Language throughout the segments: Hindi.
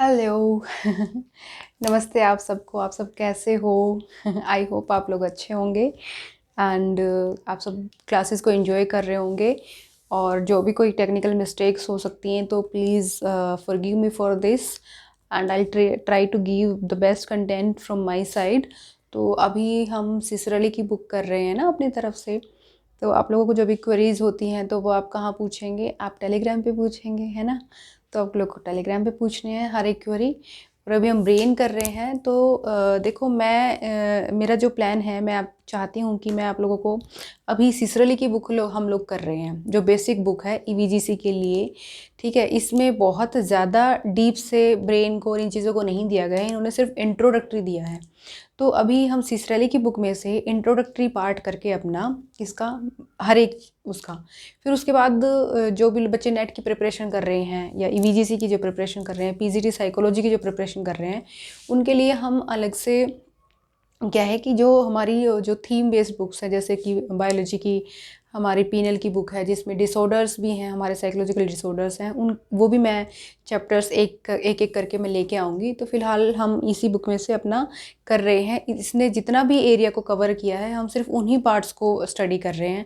हेलो। नमस्ते आप सबको। आप सब कैसे हो? आई होप आप लोग अच्छे होंगे एंड आप सब क्लासेस को एंजॉय कर रहे होंगे। और जो भी कोई टेक्निकल मिस्टेक्स हो सकती हैं तो please forgive me for this and I try to give the best content from my side. तो अभी हम सिसरली की बुक कर रहे हैं ना अपनी तरफ से। तो आप लोगों को जो भी क्वेरीज होती हैं तो वो आप कहाँ पूछेंगे? आप टेलीग्राम पे पूछेंगे, है ना? तो आप लोग को टेलीग्राम पे पूछने हैं हर एक क्वेरी। और अभी हम ब्रेन कर रहे हैं तो देखो मेरा जो प्लान है, मैं आप चाहती हूँ कि मैं आप लोगों को अभी सिसरली की बुक हम लोग कर रहे हैं, जो बेसिक बुक है ईवीजीसी के लिए। ठीक है, इसमें बहुत ज़्यादा डीप से ब्रेन को और इन चीज़ों को नहीं दिया गया है, इन्होंने सिर्फ इंट्रोडक्टरी दिया है। तो अभी हम सिसरली की बुक में से इंट्रोडक्टरी पार्ट करके अपना इसका हर एक उसका, फिर उसके बाद जो भी बच्चे नेट की प्रिपरेशन कर रहे हैं या ईवीजीसी की जो प्रिपरेशन कर रहे हैं, पीजीटी साइकोलॉजी की जो प्रिपरेशन कर रहे हैं, उनके लिए हम अलग से क्या है कि जो हमारी जो थीम बेस्ड बुक्स हैं, जैसे कि बायोलॉजी की हमारी पीनल की बुक है जिसमें डिसऑर्डर्स भी हैं, हमारे साइकोलॉजिकल डिसऑर्डर्स हैं, उन वो भी मैं चैप्टर्स एक एक करके मैं लेके आऊँगी। तो फ़िलहाल हम इसी बुक में से अपना कर रहे हैं। इसने जितना भी एरिया को कवर किया है हम सिर्फ उन्हीं पार्ट्स को स्टडी कर रहे हैं।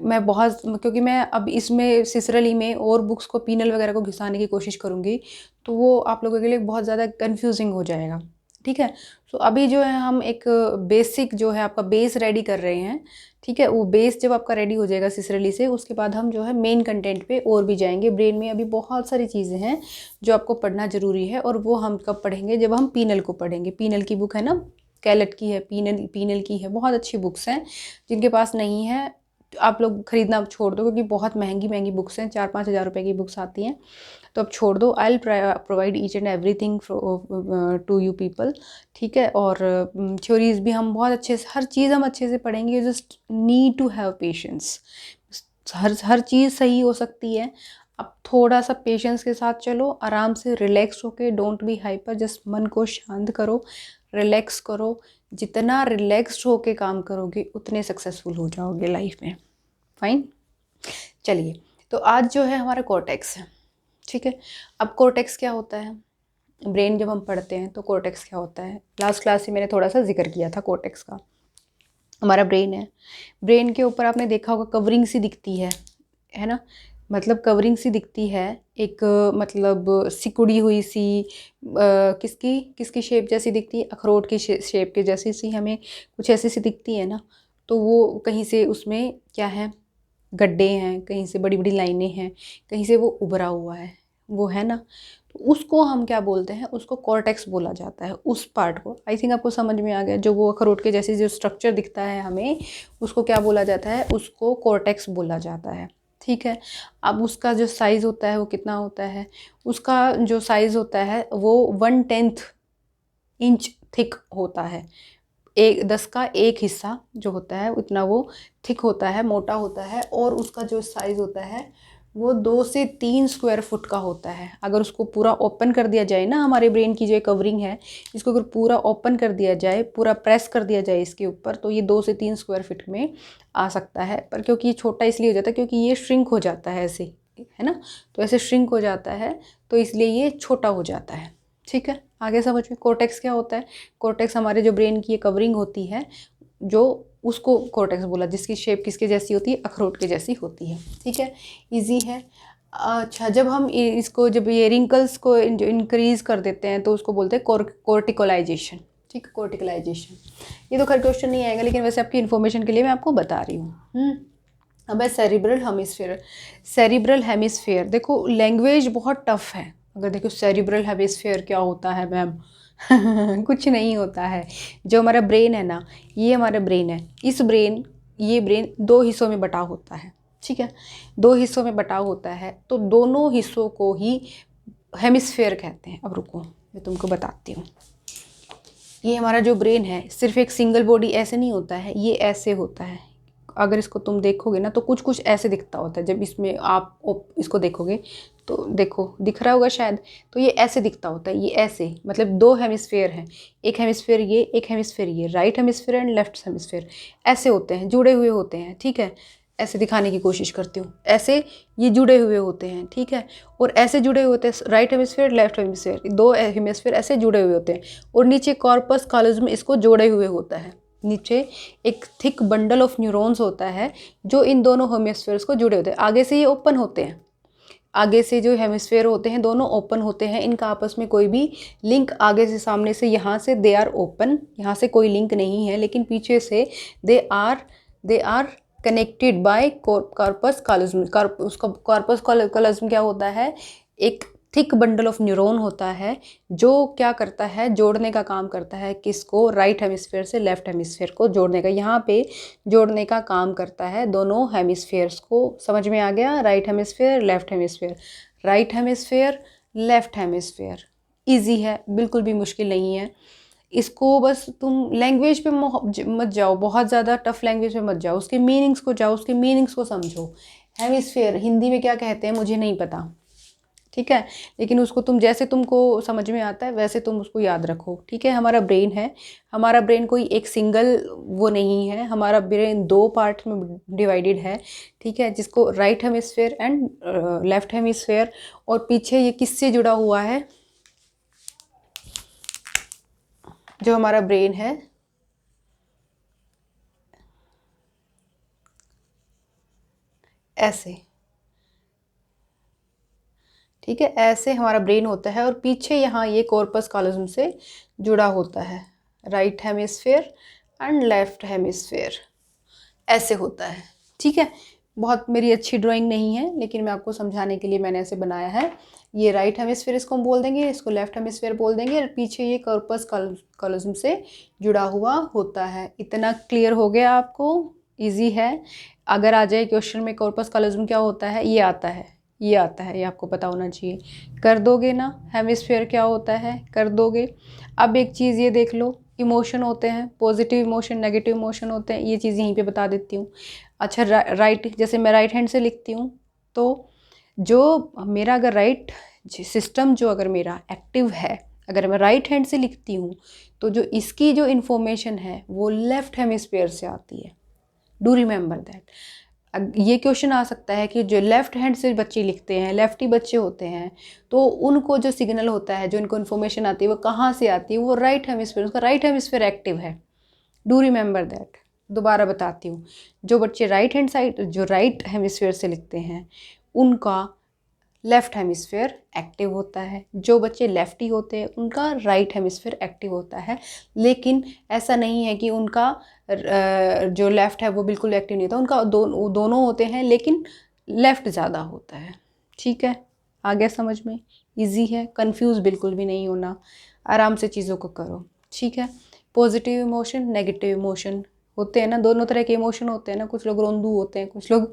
मैं बहुत, क्योंकि मैं अब इसमें सिसरली में और बुक्स को पीनल वगैरह को घुसाने की कोशिश करूँगी तो वो आप लोगों के लिए बहुत ज़्यादा कन्फ्यूजिंग हो जाएगा। ठीक है, तो अभी जो है हम एक बेसिक जो है आपका बेस रेडी कर रहे हैं। ठीक है, वो बेस जब आपका रेडी हो जाएगा सिसरली से, उसके बाद हम जो है मेन कंटेंट पे और भी जाएंगे। ब्रेन में अभी बहुत सारी चीज़ें हैं जो आपको पढ़ना ज़रूरी है, और वो हम कब पढ़ेंगे? जब हम पीनल को पढ़ेंगे। पीनल की बुक है ना, कैलेट की है, पीनल की है, बहुत अच्छी बुक्स हैं। जिनके पास नहीं है तो आप लोग ख़रीदना छोड़ दो, क्योंकि बहुत महंगी महंगी बुक्स हैं, 4-5 हज़ार रुपये की बुक्स आती हैं, तो अब छोड़ दो। I will provide each and everything to you people. ठीक है, और थ्योरीज भी हम बहुत अच्छे से, हर चीज़ हम अच्छे से पढ़ेंगे। You just need to have patience. हर चीज़ सही हो सकती है, अब थोड़ा सा पेशेंस के साथ चलो, आराम से रिलैक्स होके, डोंट बी हाइपर, जस्ट मन को शांत करो, रिलैक्स करो। जितना रिलैक्स्ड होके काम करोगे उतने सक्सेसफुल हो जाओगे लाइफ में। फाइन, चलिए। तो आज जो है हमारा कॉर्टेक्स है। ठीक है, अब कॉर्टेक्स क्या होता है? ब्रेन जब हम पढ़ते हैं तो कॉर्टेक्स क्या होता है? लास्ट क्लास से मैंने थोड़ा सा जिक्र किया था कॉर्टेक्स का। हमारा ब्रेन है, ब्रेन के ऊपर आपने देखा होगा कवरिंग सी दिखती है ना? मतलब कवरिंग सी दिखती है, एक मतलब सिकुड़ी हुई सी, किसकी किसकी शेप जैसी दिखती है? अखरोट की शेप के जैसी सी, हमें कुछ ऐसी सी दिखती है ना। तो वो कहीं से उसमें क्या है? गड्ढे हैं, कहीं से बड़ी बड़ी लाइनें हैं, कहीं से वो उभरा हुआ है, वो है ना। तो उसको हम क्या बोलते हैं? उसको कॉर्टेक्स बोला जाता है, उस पार्ट को। आई थिंक आपको समझ में आ गया। जो वो अखरोट के जैसे जो स्ट्रक्चर दिखता है हमें, उसको क्या बोला जाता है? उसको कॉर्टेक्स बोला जाता है। ठीक है, अब उसका जो साइज़ होता है वो कितना होता है? उसका जो साइज़ होता है वो 1/10 इंच थिक होता है। 10 का 1 हिस्सा जो होता है उतना वो थिक होता है, मोटा होता है। और उसका जो साइज़ होता है वो 2 से 3 स्क्वायर फुट का होता है। अगर उसको पूरा ओपन कर दिया जाए ना, हमारे ब्रेन की जो कवरिंग है, इसको अगर पूरा ओपन कर दिया जाए, पूरा प्रेस कर दिया जाए इसके ऊपर, तो ये 2 से 3 स्क्वायर फीट में आ सकता है। पर क्योंकि ये छोटा इसलिए हो जाता है क्योंकि ये श्रिंक हो जाता है ऐसे, है ना? तो ऐसे श्रिंक हो जाता है, तो इसलिए ये छोटा हो जाता है। ठीक है, आगे समझ में। कॉर्टेक्स क्या होता है? कॉर्टेक्स हमारे जो ब्रेन की ये कवरिंग होती है, जो उसको कॉर्टेक्स बोला, जिसकी शेप किसके जैसी होती है? अखरोट के जैसी होती है। ठीक है, इजी है। अच्छा, जब हम इसको, जब ये रिंकल्स को इंक्रीज कर देते हैं तो उसको बोलते हैं कॉर्टिकलाइजेशन। ठीक है, कॉर्टिकलाइजेशन। ये तो खैर क्वेश्चन नहीं आएगा, लेकिन वैसे आपकी इन्फॉर्मेशन के लिए मैं आपको बता रही हूँ। अब है सेरिब्रल हेमिस्फीयर। सेरिब्रल हेमिस्फीयर, देखो लैंग्वेज बहुत टफ है। अगर देखो सेरिब्रल हेमिस्फीयर क्या होता है मैम? कुछ नहीं होता है। जो हमारा ब्रेन है ना, ये हमारा ब्रेन है। ये ब्रेन 2 हिस्सों में बटा होता है। ठीक है, 2 हिस्सों में बटा होता है, तो दोनों हिस्सों को ही हेमिस्फीयर कहते हैं। अब रुको, मैं तुमको बताती हूँ। ये हमारा जो ब्रेन है, सिर्फ एक सिंगल बॉडी ऐसे नहीं होता है, ये ऐसे होता है। अगर इसको तुम देखोगे ना तो कुछ कुछ ऐसे दिखता होता है। जब इसमें आप इसको देखोगे तो देखो, दिख रहा होगा शायद। तो ये ऐसे दिखता होता है, ये ऐसे, मतलब 2 हेमिस्फीयर हैं। एक हेमिस्फीयर ये, एक हेमिस्फीयर ये, right hemisphere and left hemisphere ऐसे होते हैं, जुड़े हुए होते हैं। ठीक है, ऐसे दिखाने की कोशिश करती हूँ, ऐसे ये जुड़े हुए होते हैं, ठीक है। और ऐसे जुड़े हुए होते हैं, राइट हेमिस्फीयर लेफ्ट हेमिस्फीयर, दो हेमिस्फीयर ऐसे जुड़े हुए होते हैं। और नीचे कॉर्पस कॉलोजम इसको जोड़े हुए होता है, नीचे एक थिक बंडल ऑफ न्यूरॉन्स होता है जो इन दोनों हेमिस्फीयर्स को जुड़े होते हैं। आगे से ये ओपन होते हैं, आगे से जो हेमिस्फीयर होते हैं दोनों ओपन होते हैं, इनका आपस में कोई भी लिंक आगे से सामने से यहाँ से दे आर ओपन, यहाँ से कोई लिंक नहीं है, लेकिन पीछे से they are connected by corpus callosum. उसका कॉर्पस कॉलोजम क्या होता है, एक थिक बंडल ऑफ न्यूरॉन होता है जो क्या करता है, जोड़ने का काम करता है। किसको, राइट हेमिस्फीयर से लेफ्ट हेमिस्फीयर को जोड़ने का, यहाँ पे जोड़ने का काम करता है दोनों हेमिस्फीयर्स को। समझ में आ गया, right hemisphere left hemisphere, right hemisphere left hemisphere. Easy है, बिल्कुल भी मुश्किल नहीं है। इसको बस तुम लैंग्वेज पे मत जाओ, बहुत ज़्यादा टफ लैंग्वेज पे मत जाओ, उसके मीनिंग्स को जाओ, उसके मीनिंग्स को समझो। हेमिस्फीयर हिंदी में क्या कहते हैं मुझे नहीं पता, ठीक है, लेकिन उसको तुम जैसे तुमको समझ में आता है वैसे तुम उसको याद रखो, ठीक है। हमारा ब्रेन है, हमारा ब्रेन कोई एक सिंगल वो नहीं है, हमारा ब्रेन दो पार्ट में डिवाइडेड है, ठीक है, जिसको right hemisphere and left hemisphere. और पीछे ये किससे जुड़ा हुआ है, जो हमारा ब्रेन है, ऐसे, ठीक है, ऐसे हमारा ब्रेन होता है। और पीछे यहाँ ये कॉर्पस कॉलोजम से जुड़ा होता है, right hemisphere and left hemisphere, ऐसे होता है, ठीक है। बहुत मेरी अच्छी ड्राइंग नहीं है, लेकिन मैं आपको समझाने के लिए मैंने ऐसे बनाया है। ये राइट हेमिस्फीयर इसको हम बोल देंगे, इसको लेफ्ट हेमिस्फीयर बोल देंगे, और पीछे ये कॉर्पस कॉलोजम से जुड़ा हुआ होता है। इतना क्लियर हो गया आपको, इजी है। अगर आ जाए क्वेश्चन में कॉर्पस कॉलोजम क्या होता है, ये आता है, ये आता है, ये आपको पता होना चाहिए, कर दोगे ना। हेमिस्फीयर क्या होता है, कर दोगे। अब एक चीज़ ये देख लो, इमोशन होते हैं, पॉजिटिव इमोशन नेगेटिव इमोशन होते हैं, ये चीज़ यहीं पे बता देती हूँ। अच्छा, राइट, जैसे मैं राइट हैंड से लिखती हूँ तो जो मेरा अगर राइट सिस्टम जो अगर मेरा एक्टिव है, अगर मैं राइट हैंड से लिखती हूँ तो जो इसकी जो इन्फॉर्मेशन है वो लेफ्ट हेमिस्फीयर से आती है। Do remember that. ये क्वेश्चन आ सकता है कि जो लेफ्ट हैंड से बच्चे लिखते हैं, लेफ्टी बच्चे होते हैं, तो उनको जो सिग्नल होता है, जो इनको इन्फॉर्मेशन आती है वो कहाँ से आती है, वो राइट हेमिस्फीयर, उसका राइट हेमिस्फीयर एक्टिव है। Do remember that. दोबारा बताती हूँ, जो बच्चे राइट हैंड साइड, जो राइट हेमिस्फीयर से लिखते हैं, उनका लेफ्ट हेमिस्फीयर एक्टिव होता है। जो बच्चे लेफ्टी होते हैं उनका राइट हेमिस्फीयर एक्टिव होता है। लेकिन ऐसा नहीं है कि उनका जो लेफ्ट है वो बिल्कुल एक्टिव नहीं होता, उनका दोनों होते हैं, लेकिन लेफ्ट ज़्यादा होता है, ठीक है। आ गया समझ में, इजी है, कंफ्यूज बिल्कुल भी नहीं होना, आराम से चीज़ों को करो, ठीक है। पॉजिटिव इमोशन नेगेटिव इमोशन होते हैं ना, दोनों तरह के इमोशन होते हैं ना, कुछ लोग रोंदू होते हैं, कुछ लोग,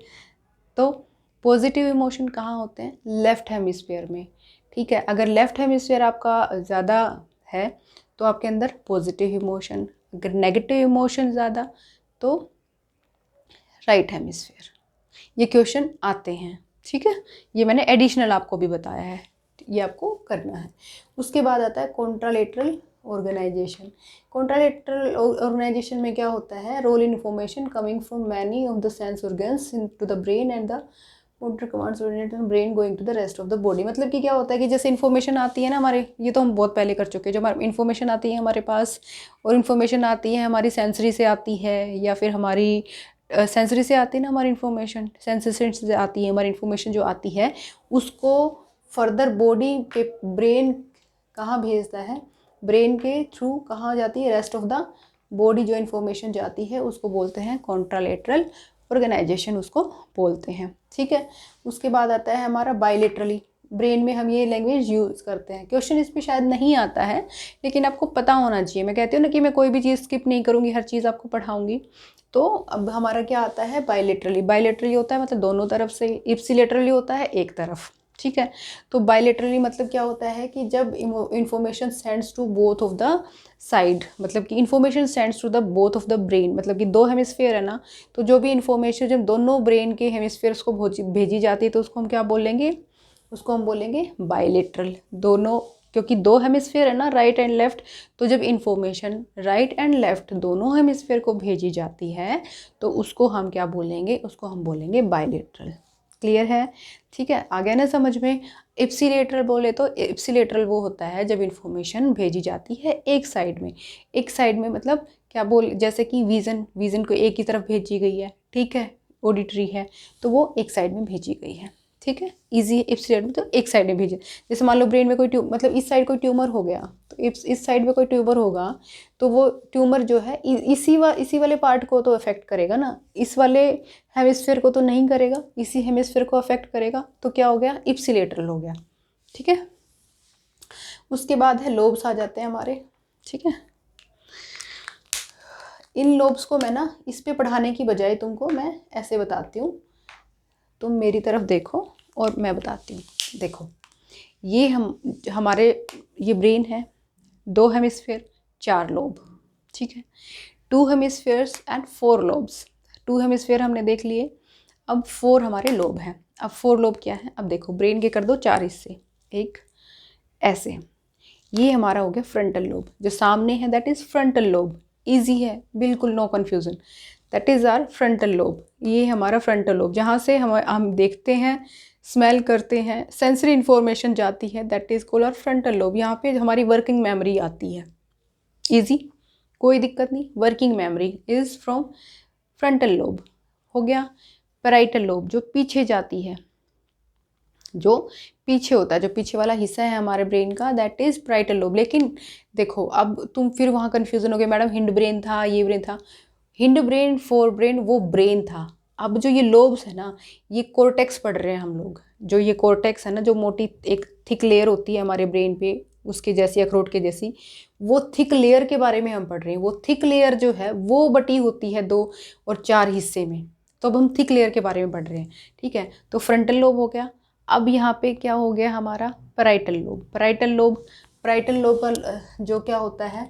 तो पॉजिटिव इमोशन कहाँ होते हैं, लेफ्ट हेमिस्फीयर में, ठीक है। अगर लेफ्ट हेमिस्फीयर आपका ज़्यादा है तो आपके अंदर पॉजिटिव इमोशन, अगर नेगेटिव इमोशन ज़्यादा तो राइट हेमिस्फीयर। ये क्वेश्चन आते हैं, ठीक है। ये मैंने एडिशनल आपको भी बताया है, ये आपको करना है। उसके बाद आता है कॉन्ट्रालेटरल ऑर्गेनाइजेशन। कॉन्ट्रालेटरल ऑर्गेनाइजेशन में क्या होता है, role information coming from many of the sense organs to the brain and the motor commands brain going to the rest of the body. मतलब कि क्या होता है कि जैसे इन्फॉर्मेशन आती है ना हमारे, ये तो हम बहुत पहले कर चुके हैं, जो हमारी इन्फॉर्मेशन आती है हमारे पास, और इन्फॉर्मेशन आती है हमारी सेंसरी से आती है, या फिर हमारी सेंसरी से आती है ना हमारी इन्फॉर्मेशन, सेंसरी से आती है हमारी इन्फॉर्मेशन, जो आती है उसको फर्दर बॉडी के ब्रेन कहाँ भेजता है, ब्रेन के थ्रू कहाँ जाती है, रेस्ट ऑफ द बॉडी जो इन्फॉर्मेशन जाती है उसको बोलते हैं कॉन्ट्रालेटरल ऑर्गेनाइजेशन, उसको बोलते हैं, ठीक है। उसके बाद आता है हमारा बायलेटरली। ब्रेन में हम ये लैंग्वेज यूज़ करते हैं, क्वेश्चन इस पर शायद नहीं आता है लेकिन आपको पता होना चाहिए। मैं कहती हूँ ना कि मैं कोई भी चीज़ स्किप नहीं करूँगी, हर चीज़ आपको पढ़ाऊँगी। तो अब हमारा क्या आता है, बायलेटरली। बायलेटरली होता है मतलब दोनों तरफ से, इप्सिलेटरली होता है एक तरफ, ठीक है। तो बायलेटरली मतलब क्या होता है कि जब information sends to both of the side, मतलब कि information sends to the both of the brain, मतलब कि दो हेमिस्फीयर है ना, तो जो भी इंफॉर्मेशन जब दोनों ब्रेन के हेमिस्फीयर्स को भेजी जाती है तो उसको हम क्या बोलेंगे, उसको हम बोलेंगे बायलेटरल। दोनों क्योंकि दो हेमिस्फीयर है ना, राइट एंड लेफ्ट, तो जब इंफॉर्मेशन राइट एंड लेफ्ट दोनों हेमिस्फीयर को भेजी जाती है तो उसको हम क्या बोलेंगे, उसको हम बोलेंगे बायलेटरल। क्लियर है? ठीक है, आ गया ना समझ में। इप्सिलेटरल बोले तो इप्सिलेटरल वो होता है जब इंफॉर्मेशन भेजी जाती है एक साइड में। एक साइड में मतलब क्या बोल, जैसे कि विज़न को एक ही तरफ भेजी गई है, ठीक है, ऑडिटरी है तो वो एक साइड में भेजी गई है, ठीक है, इजी है। इप्सिलेटरल तो एक साइड में भेजे, जैसे मान लो ब्रेन में कोई मतलब इस साइड कोई ट्यूमर हो गया तो इस साइड में कोई ट्यूमर होगा तो वो ट्यूमर जो है इसी वाले पार्ट को तो अफेक्ट करेगा ना, इस वाले हेमिस्फीयर को तो नहीं करेगा, इसी हेमिस्फीयर को अफेक्ट करेगा, तो क्या हो गया, इप्सिलेटरल हो गया। ठीक है, उसके बाद है लोब्स आ जाते हैं हमारे। ठीक है, इन लोब्स को मैं ना इस पे पढ़ाने की बजाय तुमको मैं ऐसे बताती हूँ, तुम मेरी तरफ देखो और मैं बताती हूँ। देखो ये हमारे ये ब्रेन है, 2 हेमिस्फीयर 4 लोब, ठीक है, 2 हेमिस्फीयर्स एंड 4 लोब्स। 2 हेमिस्फीयर हमने देख लिए, अब 4 हमारे लोब हैं। अब 4 लोब क्या है, अब देखो ब्रेन के कर दो 4 हिस्से, एक ऐसे, ये हमारा हो गया फ्रंटल लोब, जो सामने है that is frontal lobe, easy है बिल्कुल, no confusion, that is our frontal lobe. ये हमारा फ्रंटल लोब जहाँ से हम देखते हैं, स्मेल करते हैं, सेंसरी इन्फॉर्मेशन जाती है, that is called our frontal lobe. यहाँ पे हमारी वर्किंग मेमोरी आती है, ईजी, कोई दिक्कत नहीं, working memory is from frontal lobe. हो गया पैराइटल लोब, जो पीछे जाती है, जो पीछे होता है, जो पीछे वाला हिस्सा है हमारे ब्रेन का, दैट इज़ पैराइटल लोब। लेकिन देखो अब तुम फिर वहाँ कन्फ्यूज़न हो गया, मैडम हिंड ब्रेन था, ये ब्रेन था, हिंड ब्रेन फोर ब्रेन वो ब्रेन था। अब जो ये लोब्स है ना, ये कोर्टेक्स पढ़ रहे हैं हम लोग, जो ये कोर्टेक्स है ना, जो मोटी एक थिक लेयर होती है हमारे ब्रेन पे, उसके जैसी, अखरोट के जैसी, वो थिक लेयर के बारे में हम पढ़ रहे हैं। वो थिक लेयर जो है वो बटी होती है 2 और 4 हिस्से में, तो अब हम थिक लेयर के बारे में पढ़ रहे हैं। ठीक है, तो फ्रंटल लोब हो गया। अब यहाँ पे क्या हो गया हमारा पैराइटल लोब। पैराइटल लोब का जो क्या होता है,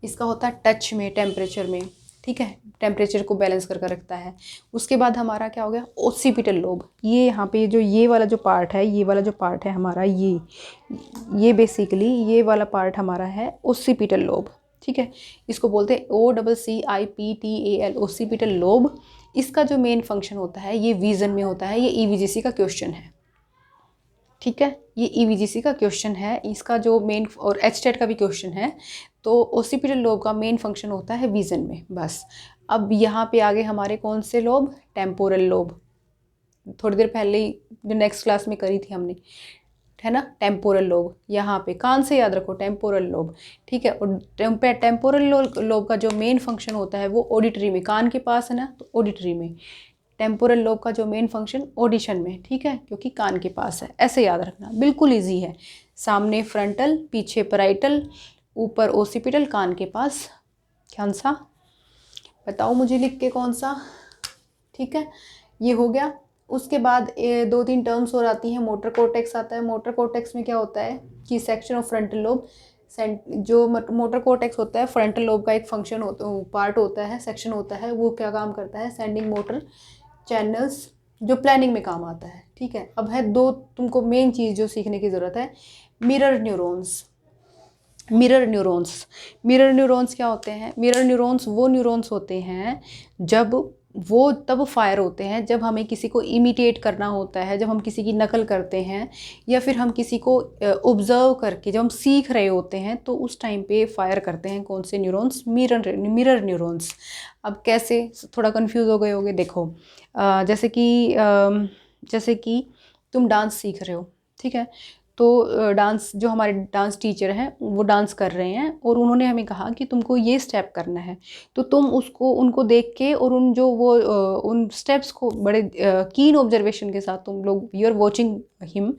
इसका होता है टच में, टेम्परेचर में, ठीक है, टेम्परेचर को बैलेंस करके रखता है। उसके बाद हमारा क्या हो गया, ओसिपिटल लोब। ये यहाँ पे जो ये वाला जो पार्ट है, ये वाला जो पार्ट है हमारा, ये बेसिकली ये वाला पार्ट हमारा है ओसिपिटल लोब। ठीक है, इसको बोलते हैं OCCIPTAL, ओसिपिटल लोब। इसका जो मेन फंक्शन होता है ये विजन में होता है। ये EVGC का क्वेश्चन है, ठीक है, ये EVGC का क्वेश्चन है, इसका जो मेन, और HTET का भी क्वेश्चन है। तो ओसिपिटल लोब का मेन फंक्शन होता है विजन में, बस। अब यहाँ पे आगे हमारे कौन से लोब, टेम्पोरल लोब, थोड़ी देर पहले ही जो नेक्स्ट क्लास में करी थी हमने, है ना, टेम्पोरल लोब। यहाँ पे कान से याद रखो, टेम्पोरल लोब, ठीक है। और टेम्पोरल लोब का जो मेन फंक्शन होता है वो ऑडिटरी में, कान के पास है ना, तो ऑडिटरी में। टेम्पोरल लोब का जो मेन फंक्शन ऑडिशन में, ठीक है, क्योंकि कान के पास है, ऐसे याद रखना, बिल्कुल इजी है। सामने फ्रंटल, पीछे पैराइटल, ऊपर ओसिपिटल, कान के पास कौन सा, बताओ मुझे लिख के कौन सा। ठीक है, ये हो गया। उसके बाद 2-3 टर्म्स और आती हैं। मोटर कोर्टेक्स आता है। मोटर कोर्टेक्स में क्या होता है कि सेक्शन ऑफ फ्रंटल लोब, जो मोटर कोर्टेक्स होता है फ्रंटल लोब का एक फंक्शन पार्ट होता है, सेक्शन होता है। वो क्या काम करता है, सेंडिंग मोटर चैनल्स, जो प्लानिंग में काम आता है। ठीक है, अब है 2 तुमको मेन चीज़ जो सीखने की ज़रूरत है, मिरर न्यूरॉन्स। मिरर न्यूरॉन्स क्या होते हैं, मिरर न्यूरॉन्स वो न्यूरॉन्स होते हैं जब वो तब फायर होते हैं जब हमें किसी को इमिटेट करना होता है, जब हम किसी की नकल करते हैं, या फिर हम किसी को ऑब्जर्व करके जब हम सीख रहे होते हैं, तो उस टाइम पे फायर करते हैं कौन से न्यूरॉन्स, मिरर न्यूरॉन्स। अब कैसे, थोड़ा कंफ्यूज हो गए होगे। देखो जैसे कि तुम डांस सीख रहे हो, ठीक है, तो डांस, जो हमारे डांस टीचर हैं वो डांस कर रहे हैं और उन्होंने हमें कहा कि तुमको ये स्टेप करना है, तो तुम उनको देख के और उन स्टेप्स को बड़े कीन ऑब्जर्वेशन के साथ तुम लोग, यू आर वॉचिंग हिम,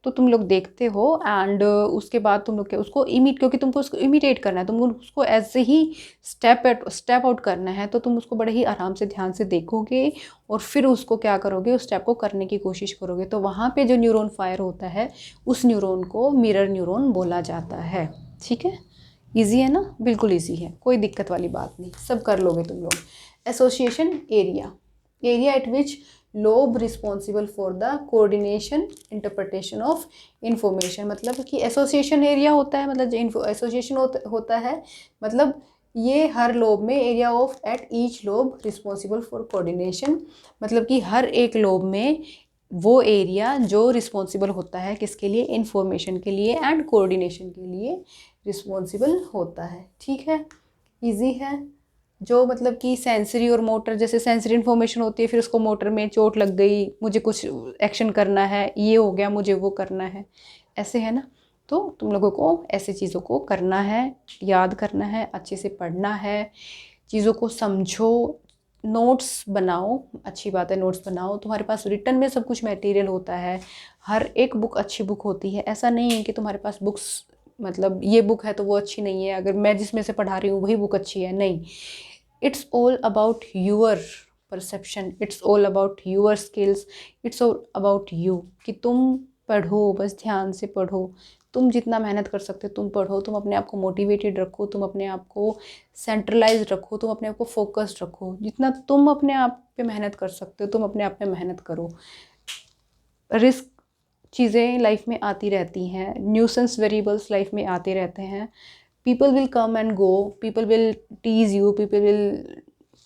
तो तुम लोग देखते हो। एंड उसके बाद तुम लोग उसको क्योंकि तुमको उसको इमिटेट करना है, तुमको उसको ऐसे ही स्टेप आउट करना है, तो तुम उसको बड़े ही आराम से ध्यान से देखोगे और फिर उसको क्या करोगे, उस स्टेप को करने की कोशिश करोगे। तो वहाँ पे जो न्यूरॉन फायर होता है, उस न्यूरॉन को मिरर न्यूरॉन बोला जाता है। ठीक है, ईजी है ना, बिल्कुल ईजी है, कोई दिक्कत वाली बात नहीं, सब कर लोगे तुम लोग। Association area at which lobe responsible for the coordination interpretation of information, मतलब कि एसोसिएशन एरिया होता है, मतलब जो एसोसिएशन होता है, मतलब ये हर लोब में area of at each lobe responsible for coordination, मतलब कि हर एक लोब में वो एरिया जो रिस्पॉन्सिबल होता है किसके लिए, इंफॉर्मेशन के लिए एंड कोऑर्डिनेशन के लिए रिस्पॉन्सिबल होता है। ठीक है, इजी है। जो मतलब कि सेंसरी और मोटर, जैसे सेंसरी इन्फॉर्मेशन होती है, फिर उसको मोटर में चोट लग गई, मुझे कुछ एक्शन करना है, ये हो गया, मुझे वो करना है, ऐसे है ना। तो तुम लोगों को ऐसी चीज़ों को करना है, याद करना है, अच्छे से पढ़ना है, चीज़ों को समझो, नोट्स बनाओ। अच्छी बात है, नोट्स बनाओ। तुम्हारे पास रिटर्न में सब कुछ मटेरियल होता है, हर एक बुक अच्छी बुक होती है। ऐसा नहीं है कि तुम्हारे पास बुक्स, मतलब ये बुक है तो वो अच्छी नहीं है, अगर मैं जिसमें से पढ़ा रही हूँ वही बुक अच्छी है, नहीं। It's all about your perception, it's all about your skills, it's all about you, कि तुम पढ़ो, बस ध्यान से पढ़ो। तुम जितना मेहनत कर सकते हो तुम पढ़ो, तुम अपने आप को मोटिवेटेड रखो, तुम अपने आप को सेंट्रलाइज रखो, तुम अपने आप को फोकस्ड रखो। जितना तुम अपने आप पे मेहनत कर सकते हो तुम अपने आप पे मेहनत करो। रिस्क चीज़ें लाइफ में आती रहती हैं, न्यूसेंस वेरिएबल्स लाइफ में आते रहते हैं। people will come and go, people will tease you, people will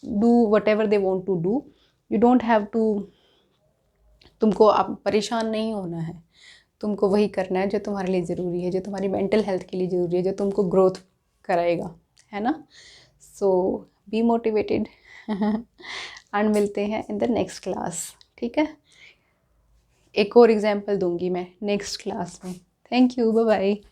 do whatever they want to do, you don't have to, तुमको आप परेशान नहीं होना है, तुमको वही करना है जो तुम्हारे लिए ज़रूरी है, जो तुम्हारी मेंटल हेल्थ के लिए ज़रूरी है, जो तुमको ग्रोथ कराएगा, है ना। सो बी मोटिवेटेड एंड मिलते हैं इन द नेक्स्ट क्लास। ठीक है, एक और एग्जाम्पल दूंगी मैं नेक्स्ट क्लास में। Thank you, bye bye.